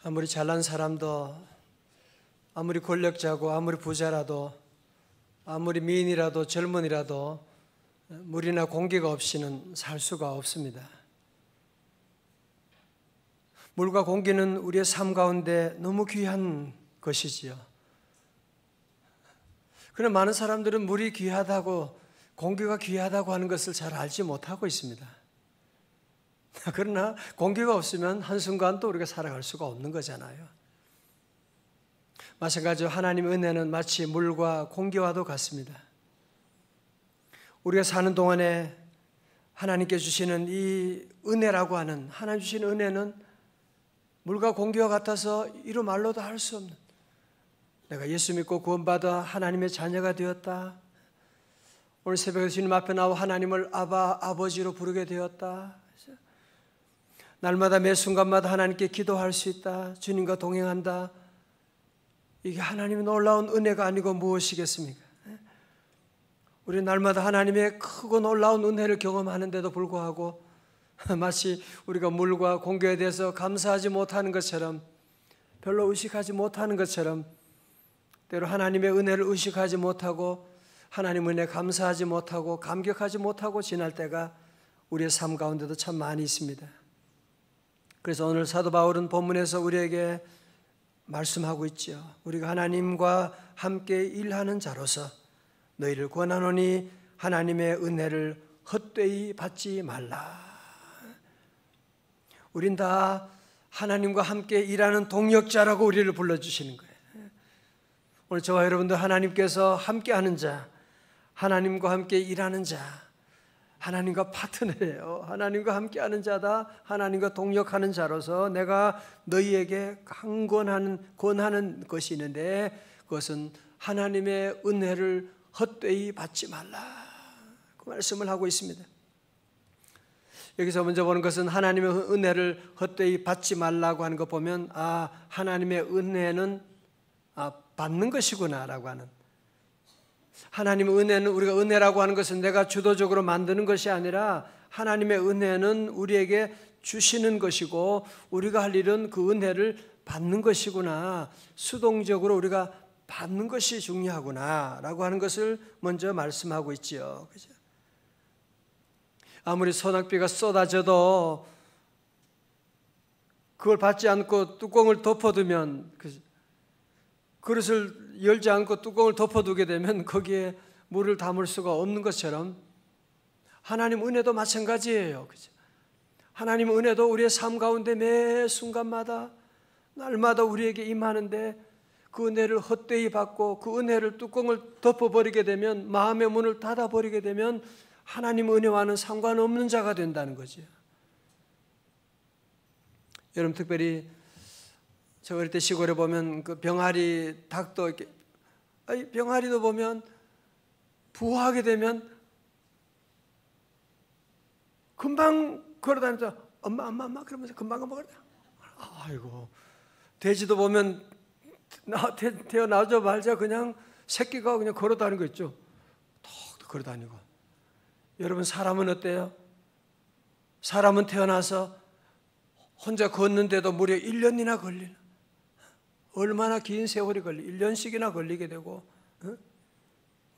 아무리 잘난 사람도, 아무리 권력자고, 아무리 부자라도, 아무리 미인이라도 젊은이라도 물이나 공기가 없이는 살 수가 없습니다. 물과 공기는 우리의 삶 가운데 너무 귀한 것이지요. 그러나 많은 사람들은 물이 귀하다고, 공기가 귀하다고 하는 것을 잘 알지 못하고 있습니다. 그러나 공기가 없으면 한순간도 우리가 살아갈 수가 없는 거잖아요. 마찬가지로 하나님의 은혜는 마치 물과 공기와도 같습니다. 우리가 사는 동안에 하나님께 주시는 이 은혜라고 하는, 하나님 주시는 은혜는 물과 공기와 같아서 이루 말로도 할 수 없는, 내가 예수 믿고 구원받아 하나님의 자녀가 되었다, 오늘 새벽에 주님 앞에 나와 하나님을 아바, 아버지로 부르게 되었다, 날마다 매 순간마다 하나님께 기도할 수 있다, 주님과 동행한다, 이게 하나님의 놀라운 은혜가 아니고 무엇이겠습니까? 우리 날마다 하나님의 크고 놀라운 은혜를 경험하는데도 불구하고 마치 우리가 물과 공기에 대해서 감사하지 못하는 것처럼, 별로 의식하지 못하는 것처럼, 때로 하나님의 은혜를 의식하지 못하고 하나님 은혜에 감사하지 못하고 감격하지 못하고 지날 때가 우리의 삶 가운데도 참 많이 있습니다. 그래서 오늘 사도 바울은 본문에서 우리에게 말씀하고 있죠. 우리가 하나님과 함께 일하는 자로서 너희를 권하노니 하나님의 은혜를 헛되이 받지 말라. 우린 다 하나님과 함께 일하는 동역자라고 우리를 불러주시는 거예요. 오늘 저와 여러분도 하나님께서 함께하는 자, 하나님과 함께 일하는 자, 하나님과 파트너예요. 하나님과 함께하는 자다, 하나님과 동역하는 자로서 내가 너희에게 권하는 것이 있는데, 그것은 하나님의 은혜를 헛되이 받지 말라, 그 말씀을 하고 있습니다. 여기서 먼저 보는 것은 하나님의 은혜를 헛되이 받지 말라고 하는 거 보면, 하나님의 은혜는 받는 것이구나 라고 하는, 하나님의 은혜는, 우리가 은혜라고 하는 것은 내가 주도적으로 만드는 것이 아니라 하나님의 은혜는 우리에게 주시는 것이고 우리가 할 일은 그 은혜를 받는 것이구나, 수동적으로 우리가 받는 것이 중요하구나 라고 하는 것을 먼저 말씀하고 있지요. 그죠? 아무리 소낙비가 쏟아져도 그걸 받지 않고 뚜껑을 덮어두면, 그릇을 열지 않고 뚜껑을 덮어두게 되면 거기에 물을 담을 수가 없는 것처럼 하나님 은혜도 마찬가지예요. 그죠? 하나님 은혜도 우리의 삶 가운데 매 순간마다 날마다 우리에게 임하는데, 그 은혜를 헛되이 받고 그 은혜를 뚜껑을 덮어버리게 되면, 마음의 문을 닫아버리게 되면 하나님 은혜와는 상관없는 자가 된다는 거죠. 여러분, 특별히 저 어릴 때 시골에 보면 그 병아리 닭도 이렇게, 병아리도 보면 부화하게 되면 금방 걸어다니면서 엄마 그러면서 금방 걸어다. 아이고, 돼지도 보면 태어나자마자 그냥 새끼가 그냥 걸어다니는 거 있죠. 턱 걸어다니고. 여러분, 사람은 어때요? 사람은 태어나서 혼자 걷는데도 무려 1년이나 걸리는, 얼마나 긴 세월이 1년씩이나 걸리게 되고,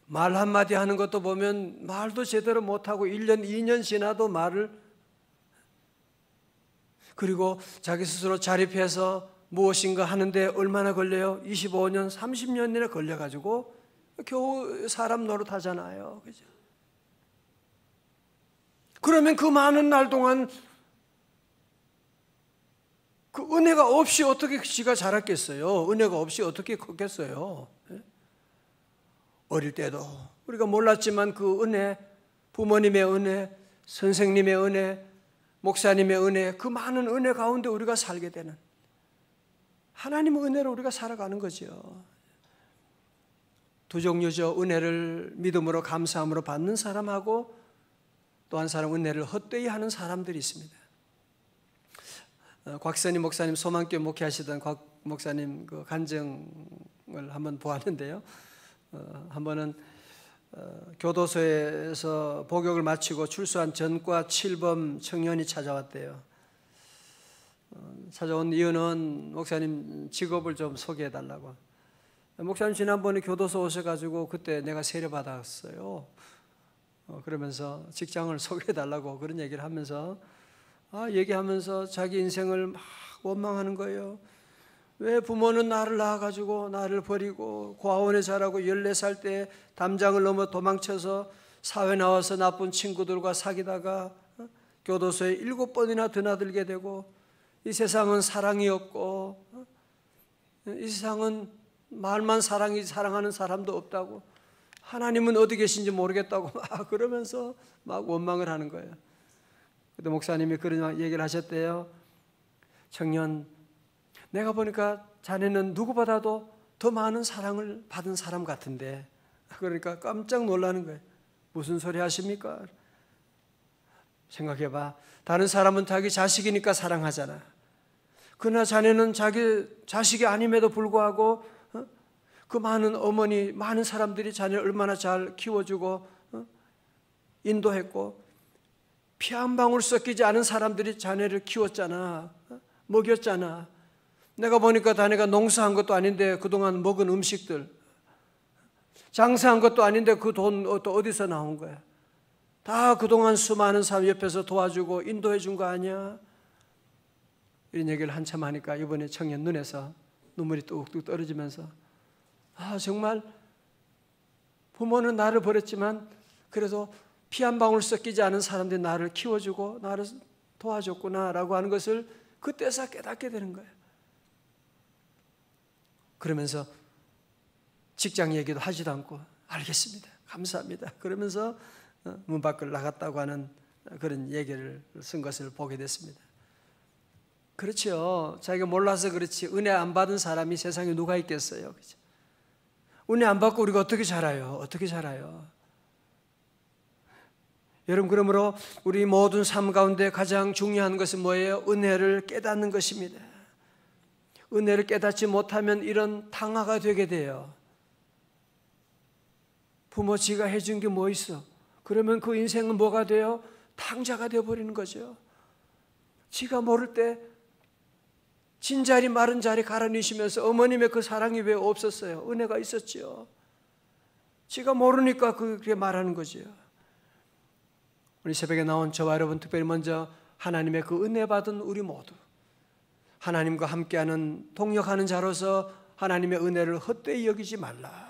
말 한마디 하는 것도 보면 말도 제대로 못하고 1년, 2년 지나도 말을, 그리고 자기 스스로 자립해서 무엇인가 하는데 얼마나 걸려요? 25년, 30년이나 걸려가지고 겨우 사람 노릇하잖아요. 그죠? 그러면 그 많은 날 동안 그 은혜가 없이 어떻게 지가 자랐겠어요? 은혜가 없이 어떻게 컸겠어요? 어릴 때도 우리가 몰랐지만 그 은혜, 부모님의 은혜, 선생님의 은혜, 목사님의 은혜, 그 많은 은혜 가운데 우리가 살게 되는, 하나님의 은혜로 우리가 살아가는 거죠. 두 종류죠. 은혜를 믿음으로 감사함으로 받는 사람하고 또 한 사람 은혜를 헛되이 하는 사람들이 있습니다. 곽선희 목사님, 소망교회 목회하시던 곽 목사님 그 간증을 한번 보았는데요. 한 번은 교도소에서 복역을 마치고 출소한 전과 7범 청년이 찾아왔대요. 찾아온 이유는 목사님 직업을 좀 소개해 달라고. 목사님 지난번에 교도소 오셔가지고 그때 내가 세례 받았어요. 그러면서 직장을 소개해 달라고 그런 얘기를 하면서 얘기하면서 자기 인생을 막 원망하는 거예요. 왜 부모는 나를 낳아가지고 나를 버리고 고아원에 자라고 14살 때 담장을 넘어 도망쳐서 사회 나와서 나쁜 친구들과 사귀다가 교도소에 7번이나 드나들게 되고, 이 세상은 사랑이 없고 이 세상은 말만 사랑하는 사람도 없다고, 하나님은 어디 계신지 모르겠다고 막 그러면서 막 원망을 하는 거예요. 그때 목사님이 그런 얘기를 하셨대요. 청년, 내가 보니까 자네는 누구보다도 더 많은 사랑을 받은 사람 같은데. 그러니까 깜짝 놀라는 거예요. 무슨 소리 하십니까? 생각해봐. 다른 사람은 자기 자식이니까 사랑하잖아. 그러나 자네는 자기 자식이 아님에도 불구하고 그 많은 어머니, 많은 사람들이 자네를 얼마나 잘 키워주고 인도했고, 피 한 방울 섞이지 않은 사람들이 자네를 키웠잖아. 먹였잖아. 내가 보니까 자네가 농사한 것도 아닌데 그동안 먹은 음식들, 장사한 것도 아닌데 그 돈 또 어디서 나온 거야? 다 그동안 수많은 사람 옆에서 도와주고 인도해 준 거 아니야? 이런 얘기를 한참 하니까 이번에 청년 눈에서 눈물이 뚝뚝 떨어지면서, 정말 부모는 나를 버렸지만 그래도 피 한 방울 섞이지 않은 사람들이 나를 키워주고 나를 도와줬구나라고 하는 것을 그때서 깨닫게 되는 거예요. 그러면서 직장 얘기도 하지도 않고 알겠습니다, 감사합니다 그러면서 문 밖을 나갔다고 하는 그런 얘기를 쓴 것을 보게 됐습니다. 그렇죠. 자기가 몰라서 그렇지 은혜 안 받은 사람이 세상에 누가 있겠어요? 그렇죠? 은혜 안 받고 우리가 어떻게 살아요? 어떻게 살아요? 여러분, 그러므로 우리 모든 삶 가운데 가장 중요한 것은 뭐예요? 은혜를 깨닫는 것입니다. 은혜를 깨닫지 못하면 이런 탕화가 되게 돼요. 부모 지가 해준 게 뭐 있어? 그러면 그 인생은 뭐가 돼요? 탕자가 되어버리는 거죠. 지가 모를 때 진자리 마른 자리 가라니시면서 어머님의 그 사랑이 왜 없었어요? 은혜가 있었지요. 지가 모르니까 그렇게 말하는 거지요. 우리 새벽에 나온 저와 여러분, 특별히 먼저 하나님의 그 은혜 받은 우리 모두, 하나님과 함께하는 동역하는 자로서 하나님의 은혜를 헛되이 여기지 말라.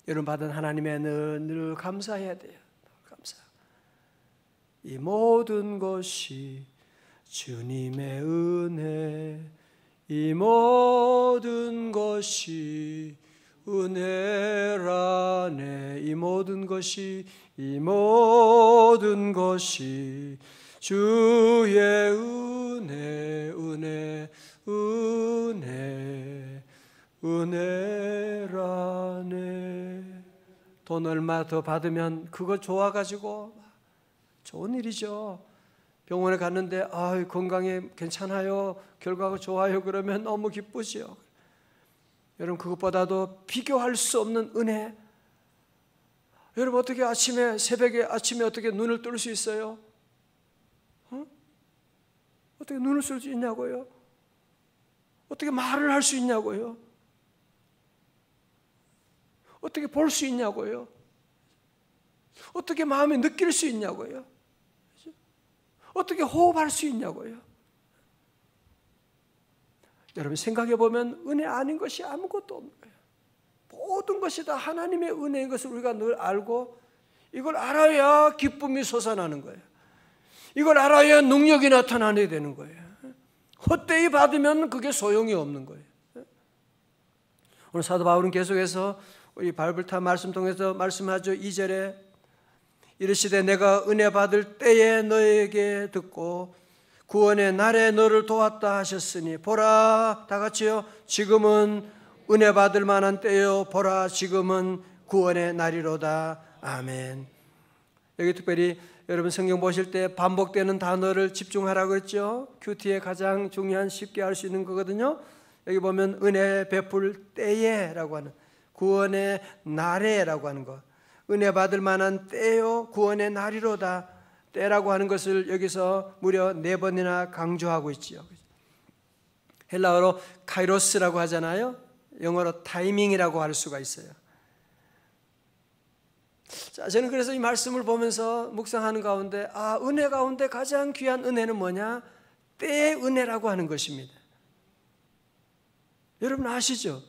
여러분 받은 하나님의 늘 감사해야 돼요. 감사. 이 모든 것이 주님의 은혜, 이 모든 것이 은혜라네. 이 모든 것이 주의 은혜라네. 돈 얼마 더 받으면 그거 좋아가지고 좋은 일이죠. 병원에 갔는데 건강에 괜찮아요, 결과가 좋아요, 그러면 너무 기쁘지요. 여러분, 그것보다도 비교할 수 없는 은혜. 여러분, 어떻게 새벽에 어떻게 눈을 뜰 수 있어요? 어떻게 눈을 쓸 수 있냐고요? 어떻게 말을 할 수 있냐고요? 어떻게 볼 수 있냐고요? 어떻게 마음에 느낄 수 있냐고요? 어떻게 호흡할 수 있냐고요? 여러분, 생각해 보면 은혜 아닌 것이 아무것도 없는 거예요. 모든 것이 다 하나님의 은혜인 것을 우리가 늘 알고, 이걸 알아야 기쁨이 솟아나는 거예요. 이걸 알아야 능력이 나타나게 되는 거예요. 헛되이 받으면 그게 소용이 없는 거예요. 오늘 사도 바울은 계속해서 우리 바이블타 말씀 통해서 말씀하죠. 2절에 이르시되 내가 은혜 받을 때에 너에게 듣고 구원의 날에 너를 도왔다 하셨으니 보라, 다 같이요, 지금은 은혜 받을 만한 때요, 보라 지금은 구원의 날이로다. 아멘. 여기 특별히 여러분 성경 보실 때 반복되는 단어를 집중하라고 그랬죠. 큐티의 가장 중요한 쉽게 할 수 있는 거거든요. 여기 보면 은혜 베풀 때에라고 하는, 구원의 날에라고 하는 것, 은혜 받을 만한 때요, 구원의 날이로다. 때라고 하는 것을 여기서 무려 4번이나 강조하고 있지요. 헬라어로 카이로스라고 하잖아요. 영어로 타이밍이라고 할 수가 있어요. 자, 저는 그래서 이 말씀을 보면서 묵상하는 가운데 은혜 가운데 가장 귀한 은혜는 뭐냐? 때의 은혜라고 하는 것입니다. 여러분 아시죠?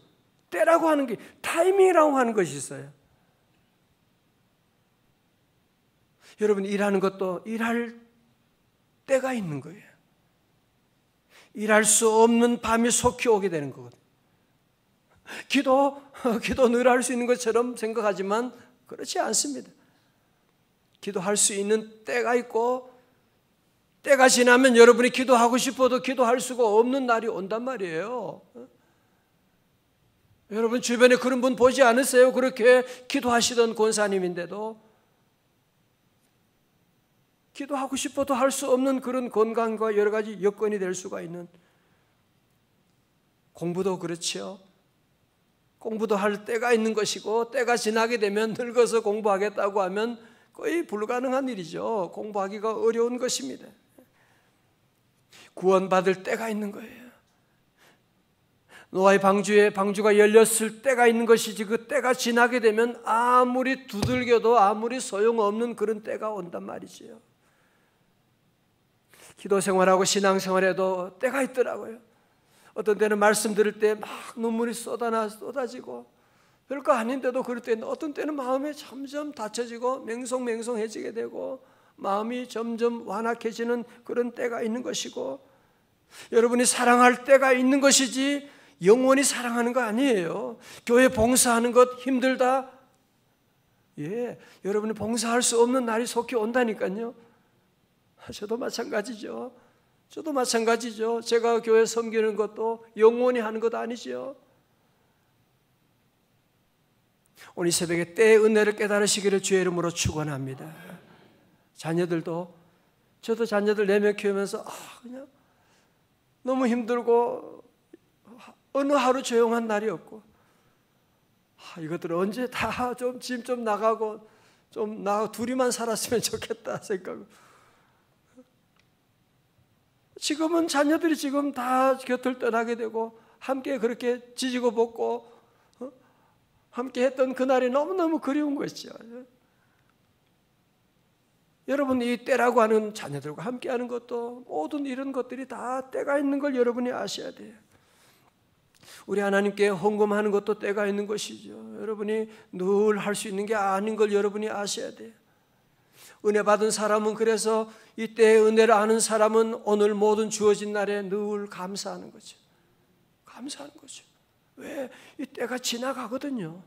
때라고 하는 게 타이밍이라고 하는 것이 있어요. 여러분 일하는 것도 일할 때가 있는 거예요. 일할 수 없는 밤이 속히 오게 되는 거거든요. 기도 늘 할 수 있는 것처럼 생각하지만 그렇지 않습니다. 기도할 수 있는 때가 있고 때가 지나면 여러분이 기도하고 싶어도 기도할 수가 없는 날이 온단 말이에요. 여러분 주변에 그런 분 보지 않으세요? 그렇게 기도하시던 권사님인데도 기도하고 싶어도 할 수 없는 그런 건강과 여러 가지 여건이 될 수가 있는, 공부도 그렇죠. 공부도 할 때가 있는 것이고 때가 지나게 되면 늙어서 공부하겠다고 하면 거의 불가능한 일이죠. 공부하기가 어려운 것입니다. 구원받을 때가 있는 거예요. 노아의 방주가 열렸을 때가 있는 것이지 그 때가 지나게 되면 아무리 두들겨도 아무리 소용없는 그런 때가 온단 말이지요. 기도 생활하고 신앙 생활에도 때가 있더라고요. 어떤 때는 말씀 들을 때 막 눈물이 쏟아지고 별거 아닌데도 그럴 때는 어떤 때는 마음이 점점 닫혀지고 맹송맹송해지게 되고 마음이 점점 완악해지는 그런 때가 있는 것이고, 여러분이 사랑할 때가 있는 것이지 영원히 사랑하는 거 아니에요. 교회 봉사하는 것 힘들다? 예, 여러분이 봉사할 수 없는 날이 속히 온다니까요. 저도 마찬가지죠. 제가 교회 섬기는 것도 영원히 하는 것 아니죠. 오늘 이 새벽에 때의 은혜를 깨달으시기를 주의 이름으로 축원합니다. 자녀들도, 저도 자녀들 4명 키우면서 그냥 너무 힘들고 어느 하루 조용한 날이 없고, 이것들 언제 다 좀 짐 좀 나가고 좀 둘이만 살았으면 좋겠다 생각하고, 지금은 자녀들이 지금 다 곁을 떠나게 되고 함께 그렇게 지지고 볶고 함께 했던 그날이 너무너무 그리운 것이죠. 여러분 이 때라고 하는 자녀들과 함께 하는 것도 모든 이런 것들이 다 때가 있는 걸 여러분이 아셔야 돼요. 우리 하나님께 헌금하는 것도 때가 있는 것이죠. 여러분이 늘 할 수 있는 게 아닌 걸 여러분이 아셔야 돼요. 은혜 받은 사람은, 그래서 이때의 은혜를 아는 사람은 오늘 모든 주어진 날에 늘 감사하는 거죠. 왜? 이 때가 지나가거든요.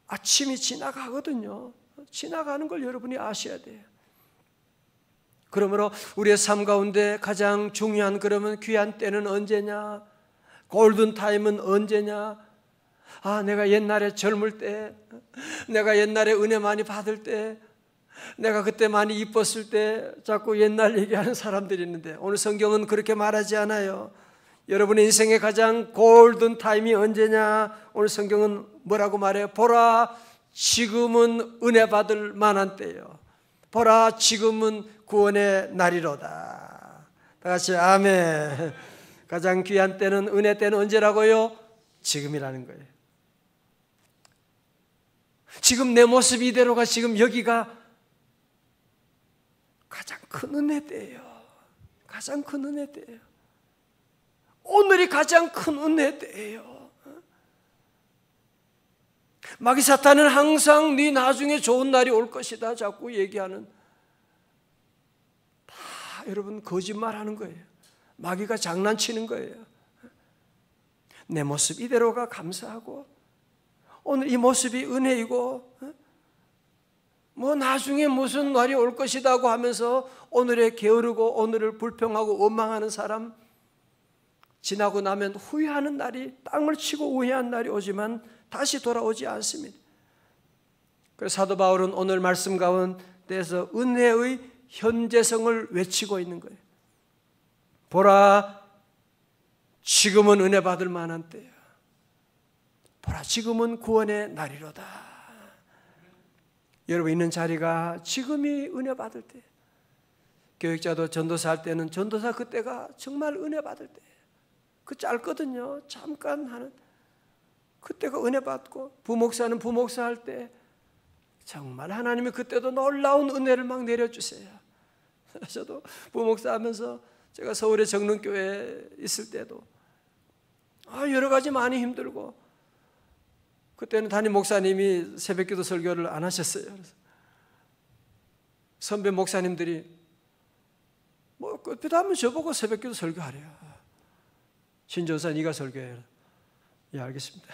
아침이 지나가거든요. 지나가는 걸 여러분이 아셔야 돼요. 그러므로 우리의 삶 가운데 가장 중요한, 그러면 귀한 때는 언제냐? 골든타임은 언제냐? 내가 옛날에 젊을 때, 내가 옛날에 은혜 많이 받을 때, 내가 그때 많이 이뻤을 때, 자꾸 옛날 얘기하는 사람들이 있는데 오늘 성경은 그렇게 말하지 않아요. 여러분의 인생의 가장 골든타임이 언제냐? 오늘 성경은 뭐라고 말해요? 보라, 지금은 은혜 받을 만한 때요. 보라, 지금은 구원의 날이로다. 다 같이 아멘. 가장 귀한 때는, 은혜 때는 언제라고요? 지금이라는 거예요. 지금 내 모습이 이대로가, 지금 여기가 가장 큰 은혜 때예요. 가장 큰 은혜 때예요. 오늘이 가장 큰 은혜 때예요. 마귀 사탄은 항상 네 나중에 좋은 날이 올 것이다 자꾸 얘기하는, 다 여러분 거짓말하는 거예요. 마귀가 장난치는 거예요. 내 모습 이대로가 감사하고 오늘 이 모습이 은혜이고 뭐 나중에 무슨 날이 올 것이라고 하면서 오늘에 게으르고 오늘을 불평하고 원망하는 사람, 지나고 나면 후회하는 날이, 땅을 치고 후회한 날이 오지만 다시 돌아오지 않습니다. 그래서 사도 바울은 오늘 말씀 가운데서 은혜의 현재성을 외치고 있는 거예요. 보라, 지금은 은혜 받을 만한 때야. 보라, 지금은 구원의 날이로다. 여러분 있는 자리가 지금이 은혜 받을 때, 교육자도 전도사 할 때는 전도사 그때가 정말 은혜 받을 때, 그 짧거든요. 잠깐 하는. 그때가 은혜 받고, 부목사는 부목사 할 때 정말 하나님이 그때도 놀라운 은혜를 막 내려주세요. 저도 부목사 하면서 제가 서울의 정릉교회에 있을 때도 여러 가지 많이 힘들고, 그때는 담임 목사님이 새벽기도 설교를 안 하셨어요. 그래서 선배 목사님들이 그때도 한번 저보고 새벽기도 설교하래요. 신전사 네가 설교해. 예, 알겠습니다.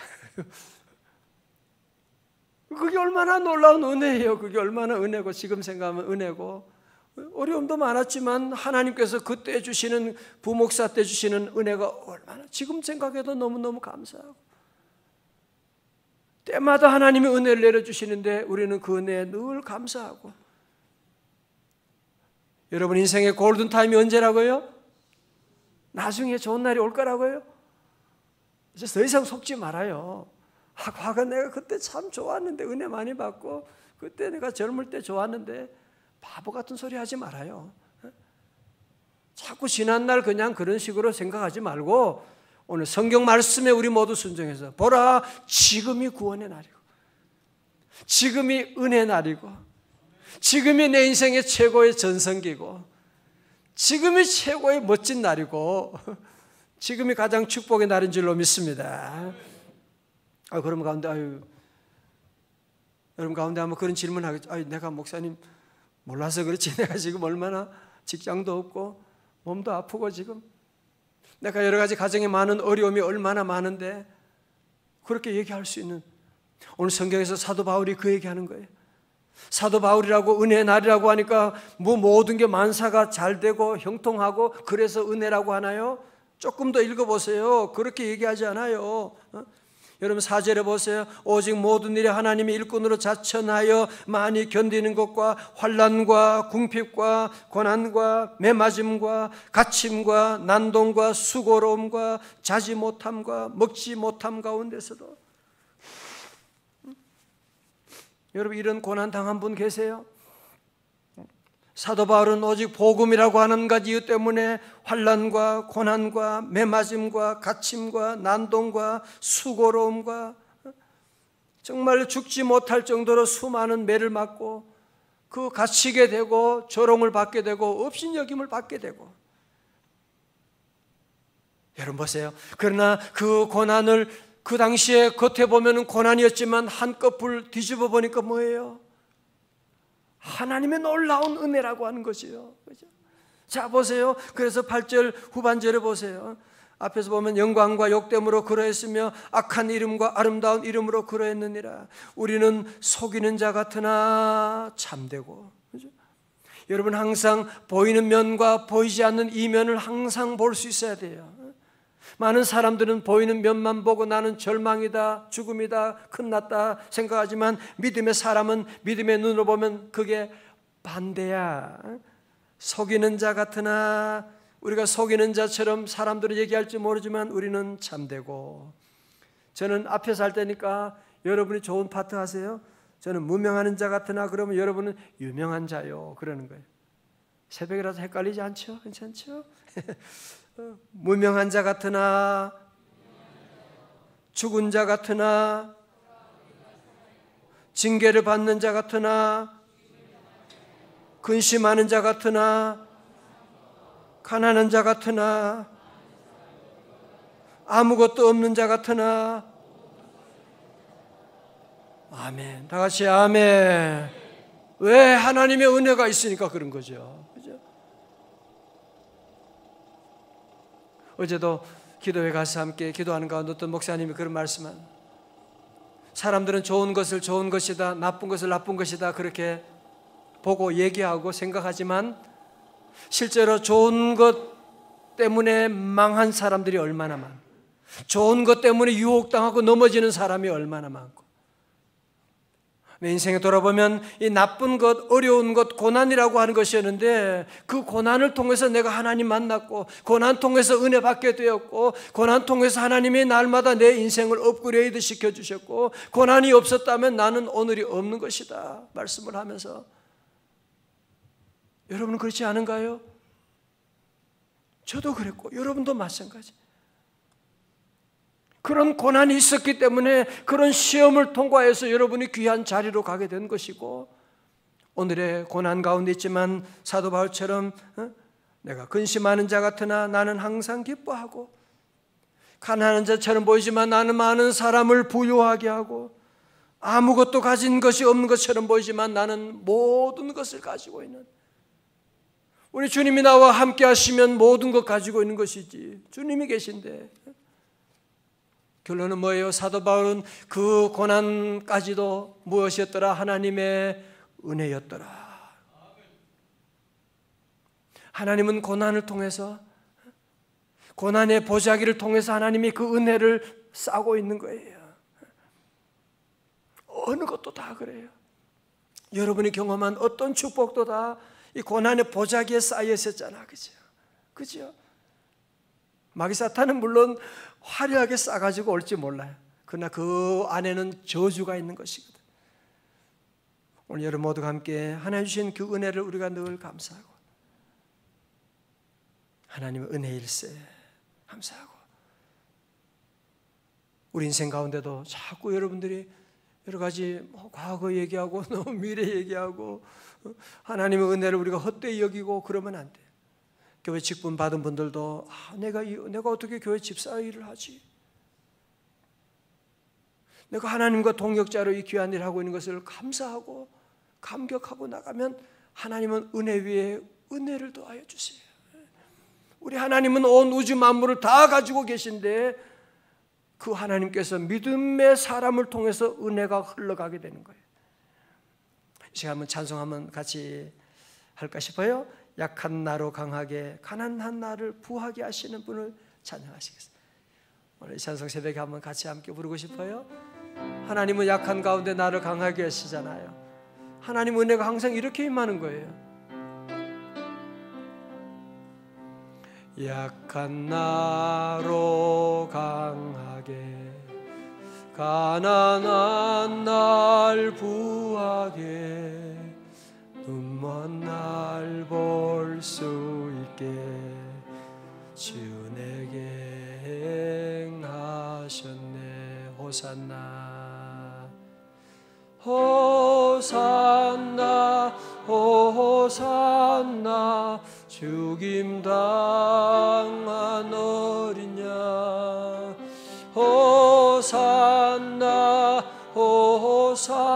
그게 얼마나 놀라운 은혜예요. 그게 얼마나 은혜고, 지금 생각하면 은혜고, 어려움도 많았지만 하나님께서 그때 주시는, 부목사 때 주시는 은혜가 얼마나, 지금 생각해도 너무너무 감사하고, 때마다 하나님이 은혜를 내려주시는데 우리는 그 은혜에 늘 감사하고. 여러분 인생의 골든타임이 언제라고요? 나중에 좋은 날이 올 거라고요? 이제 더 이상 속지 말아요. 과거 내가 그때 참 좋았는데, 은혜 많이 받고, 그때 내가 젊을 때 좋았는데, 바보 같은 소리 하지 말아요. 자꾸 지난날 그냥 그런 식으로 생각하지 말고, 오늘 성경 말씀에 우리 모두 순종해서, 보라, 지금이 구원의 날이고, 지금이 은혜의 날이고, 지금이 내 인생의 최고의 전성기고, 지금이 최고의 멋진 날이고, 지금이 가장 축복의 날인 줄로 믿습니다. 그럼 가운데, 여러분 가운데 한번 그런 질문 하겠죠. 내가 목사님 몰라서 그렇지, 내가 지금 얼마나 직장도 없고 몸도 아프고, 지금 내가 여러 가지 가정에 많은 어려움이 얼마나 많은데, 그렇게 얘기할 수 있는, 오늘 성경에서 사도 바울이 그 얘기하는 거예요. 사도 바울이라고 은혜의 날이라고 하니까 모든 게 만사가 잘 되고 형통하고 그래서 은혜라고 하나요? 조금 더 읽어보세요. 그렇게 얘기하지 않아요. 여러분 4절에 보세요. 오직 모든 일에 하나님의 일꾼으로 자천하여 많이 견디는 것과 환난과 궁핍과 고난과 매맞음과 갇힘과 난동과 수고로움과 자지 못함과 먹지 못함 가운데서도, 여러분 이런 고난 당한 분 계세요? 사도 바울은 오직 복음이라고 하는 가지 이유 때문에 환난과 고난과 매맞음과 갇힘과 난동과 수고로움과 정말 죽지 못할 정도로 수많은 매를 맞고, 그 갇히게 되고 조롱을 받게 되고 업신여김을 받게 되고. 여러분 보세요. 그러나 그 고난을, 그 당시에 겉에 보면 고난이었지만 한꺼풀 뒤집어 보니까 뭐예요? 하나님의 놀라운 은혜라고 하는 것이요. 그죠? 자 보세요. 그래서 8절 후반절에 보세요. 앞에서 보면 영광과 욕됨으로 그러했으며 악한 이름과 아름다운 이름으로 그러했느니라. 우리는 속이는 자 같으나 참되고. 그죠? 여러분 항상 보이는 면과 보이지 않는 이면을 항상 볼 수 있어야 돼요. 많은 사람들은 보이는 면만 보고 나는 절망이다, 죽음이다, 끝났다 생각하지만, 믿음의 사람은 믿음의 눈으로 보면 그게 반대야. 속이는 자 같으나, 우리가 속이는 자처럼 사람들은 얘기할지 모르지만 우리는 참되고. 저는 앞에서 할 때니까 여러분이 좋은 파트 하세요. 저는 무명하는 자 같으나, 그러면 여러분은 유명한 자요, 그러는 거예요. 새벽이라서 헷갈리지 않죠? 괜찮죠? 무명한 자 같으나, 죽은 자 같으나, 징계를 받는 자 같으나, 근심하는 자 같으나, 가난한 자 같으나, 아무것도 없는 자 같으나. 아멘. 다 같이 아멘. 왜? 하나님의 은혜가 있으니까 그런 거죠. 그죠? 어제도 기도회 가서 함께 기도하는 가운데 어떤 목사님이 그런 말씀한, 사람들은 좋은 것을 좋은 것이다, 나쁜 것을 나쁜 것이다 그렇게 보고 얘기하고 생각하지만, 실제로 좋은 것 때문에 망한 사람들이 얼마나 많고, 좋은 것 때문에 유혹당하고 넘어지는 사람이 얼마나 많고, 내 인생에 돌아보면 이 나쁜 것, 어려운 것, 고난이라고 하는 것이었는데, 그 고난을 통해서 내가 하나님 만났고, 고난 통해서 은혜 받게 되었고, 고난 통해서 하나님이 날마다 내 인생을 업그레이드 시켜주셨고, 고난이 없었다면 나는 오늘이 없는 것이다 말씀을 하면서. 여러분은 그렇지 않은가요? 저도 그랬고 여러분도 마찬가지. 그런 고난이 있었기 때문에 그런 시험을 통과해서 여러분이 귀한 자리로 가게 된 것이고, 오늘의 고난 가운데 있지만 사도 바울처럼 내가 근심하는 자 같으나 나는 항상 기뻐하고, 가난한 자처럼 보이지만 나는 많은 사람을 부유하게 하고, 아무것도 가진 것이 없는 것처럼 보이지만 나는 모든 것을 가지고 있는, 우리 주님이 나와 함께 하시면 모든 것 가지고 있는 것이지, 주님이 계신데. 결론은 뭐예요? 사도 바울은 그 고난까지도 무엇이었더라? 하나님의 은혜였더라. 하나님은 고난을 통해서, 고난의 보자기를 통해서 하나님이 그 은혜를 싸고 있는 거예요. 어느 것도 다 그래요. 여러분이 경험한 어떤 축복도 다 이 고난의 보자기에 쌓여 있었잖아. 그죠? 마귀 사탄은 물론 화려하게 싸가지고 올지 몰라요. 그러나 그 안에는 저주가 있는 것이거든. 오늘 여러분 모두가 함께 하나님 주신 그 은혜를 우리가 늘 감사하고, 하나님의 은혜일세 감사하고, 우리 인생 가운데도 자꾸 여러분들이 여러 가지 과거 얘기하고 너무 미래 얘기하고 하나님의 은혜를 우리가 헛되이 여기고 그러면 안 돼요. 교회 직분 받은 분들도 내가 어떻게 교회 집사 일을 하지? 내가 하나님과 동역자로 이 귀한 일을 하고 있는 것을 감사하고 감격하고 나가면 하나님은 은혜 위에 은혜를 더하여 주세요. 우리 하나님은 온 우주 만물을 다 가지고 계신데 그 하나님께서 믿음의 사람을 통해서 은혜가 흘러가게 되는 거예요. 이 시간 한번 찬송 한번 같이 할까 싶어요. 약한 나로 강하게, 가난한 나를 부하게 하시는 분을 찬양하시겠습니다. 오늘 이 찬송 새벽에 한번 같이 함께 부르고 싶어요. 하나님은 약한 가운데 나를 강하게 하시잖아요. 하나님 은혜가 항상 이렇게 임하는 거예요. 약한 나로 강하게, 가난한 날 부하게, 눈먼 날 볼 수 있게 주 내게 행하셨네. 호산나 호산나 호산나, 죽임당한 어린 양. 호산나 호산나,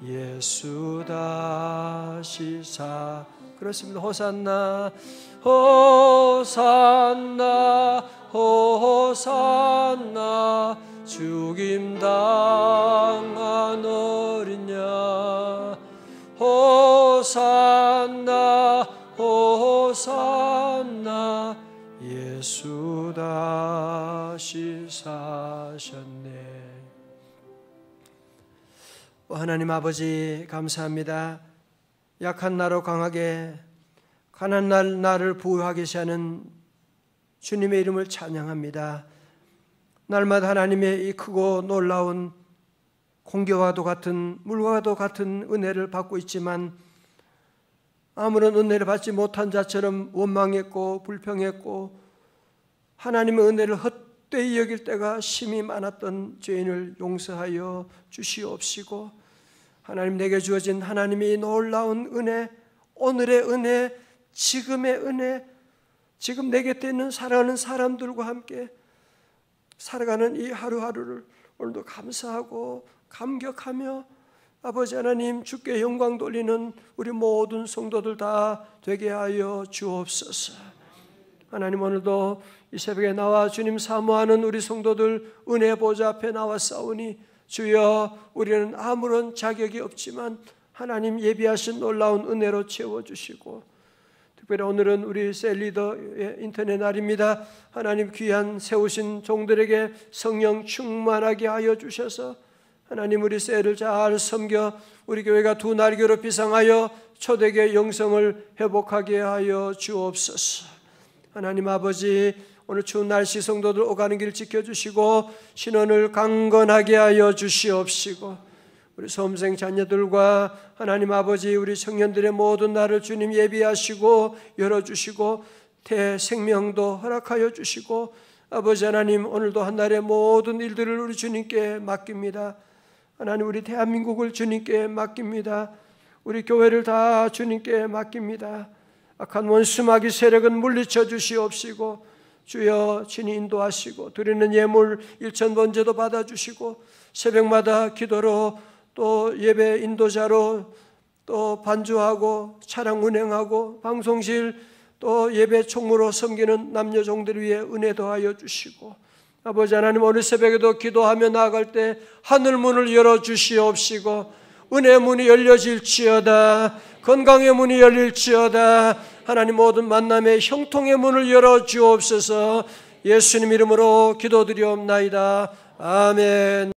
예수 다시 사. 그렇습니다. 호산나 호산나 호산나, 죽임당한 어린 양. 호산나 호산나, 예수 다시 사셨네. 하나님 아버지 감사합니다. 약한 나로 강하게, 가난한 나를 부유하게 하시는 주님의 이름을 찬양합니다. 날마다 하나님의 이 크고 놀라운 공교와도 같은, 물과도 같은 은혜를 받고 있지만 아무런 은혜를 받지 못한 자처럼 원망했고 불평했고 하나님의 은혜를 헛되이 여길 때가 심히 많았던 죄인을 용서하여 주시옵시고, 하나님 내게 주어진 하나님의 놀라운 은혜, 오늘의 은혜, 지금의 은혜, 지금 내 곁에 있는 사랑하는 사람들과 함께 살아가는 이 하루하루를 오늘도 감사하고 감격하며 아버지 하나님 주께 영광 돌리는 우리 모든 성도들 다 되게 하여 주옵소서. 하나님 오늘도 이 새벽에 나와 주님 사모하는 우리 성도들 은혜 보좌 앞에 나와 싸우니, 주여 우리는 아무런 자격이 없지만 하나님 예비하신 놀라운 은혜로 채워주시고, 특별히 오늘은 우리 셀리더의 인터넷 날입니다. 하나님 귀한 세우신 종들에게 성령 충만하게 하여 주셔서 하나님 우리 셀을 잘 섬겨 우리 교회가 두 날개로 비상하여 초대교회 영성을 회복하게 하여 주옵소서. 하나님 아버지 오늘 추운 날씨 성도들 오가는 길 지켜주시고 신원을 강건하게 하여 주시옵시고, 우리 수험생 자녀들과 하나님 아버지 우리 청년들의 모든 날을 주님 예비하시고 열어주시고 대생명도 허락하여 주시고, 아버지 하나님, 오늘도 한 날의 모든 일들을 우리 주님께 맡깁니다. 하나님, 우리 대한민국을 주님께 맡깁니다. 우리 교회를 다 주님께 맡깁니다. 악한 원수 마귀 세력은 물리쳐 주시옵시고, 주여 친히 인도하시고, 드리는 예물 일천 번제도 받아주시고, 새벽마다 기도로 또 예배 인도자로 또 반주하고 차량 운행하고 방송실 또 예배 총무로 섬기는 남녀 종들 위해 은혜 더하여 주시고, 아버지 하나님, 오늘 새벽에도 기도하며 나아갈 때 하늘 문을 열어 주시옵시고, 은혜의 문이 열려질지어다, 건강의 문이 열릴지어다, 하나님 모든 만남의 형통의 문을 열어 주옵소서. 예수님 이름으로 기도드리옵나이다. 아멘.